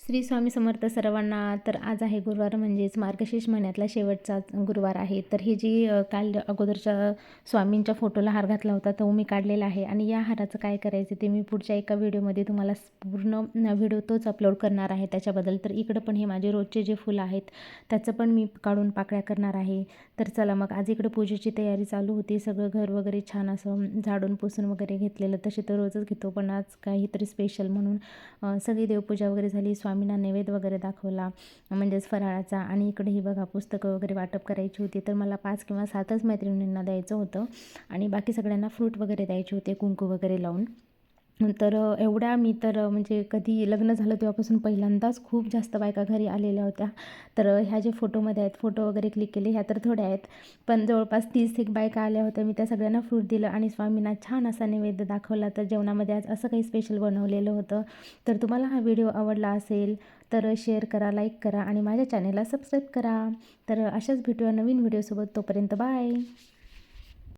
श्री स्वामी समर्थ सर्वांना. तर आज आहे गुरुवार, म्हणजेच मार्गशीर्ष महिन्यातला शेवटचा गुरुवार आहे. तर ही जी काल अगोदरच्या स्वामींच्या फोटोला हार घातला होता तो मी काढलेला आहे. आणि या हाराचं काय करायचं ते मी पुढच्या एका व्हिडिओमध्ये तुम्हाला पूर्ण व्हिडिओ तोच अपलोड करणार आहे त्याच्याबद्दल. तर इकडं पण हे माझे रोजचे जे फुलं आहेत त्याचं पण मी काढून पाकळ्या करणार आहे. तर चला मग आज इकडं पूजेची तयारी चालू होती. सगळं घर वगैरे छान असं झाडून पुसून वगैरे घेतलेलं. तसे तर रोजच घेतो, पण आज काहीतरी स्पेशल म्हणून सगळी देवपूजा वगैरे झाली. स्वामींना नैवेद्य वगैरे दाखवला, म्हणजेच फराळाचा. आणि इकडे ही बघा पुस्तकं वगैरे वाटप करायची होती. तर मला 5 किंवा 7च मैत्रिणींना द्यायचं होतं आणि बाकी सगळ्यांना फ्रूट वगैरे द्यायचे होते कुंकू वगैरे लावून. तर एवढ्या मी तर म्हणजे कधी लग्न झालं तेव्हापासून पहिल्यांदाच खूप जास्त बायका घरी आलेल्या होत्या. तर ह्या जे फोटोमध्ये आहेत, फोटो वगैरे क्लिक केले, ह्या तर थोड्या आहेत, पण जवळपास 30 एक बायका आल्या होत्या. मी त्या सगळ्यांना फ्रूट दिलं आणि स्वामींना छान असा नैवेद्य दाखवला. तर जेवणामध्ये आज असं काही स्पेशल बनवलेलं होतं. तर तुम्हाला हा व्हिडिओ आवडला असेल तर शेअर करा, लाईक करा आणि माझ्या चॅनेलला सबस्क्राईब करा. तर अशाच भेटूया नवीन व्हिडिओसोबत. तोपर्यंत बाय.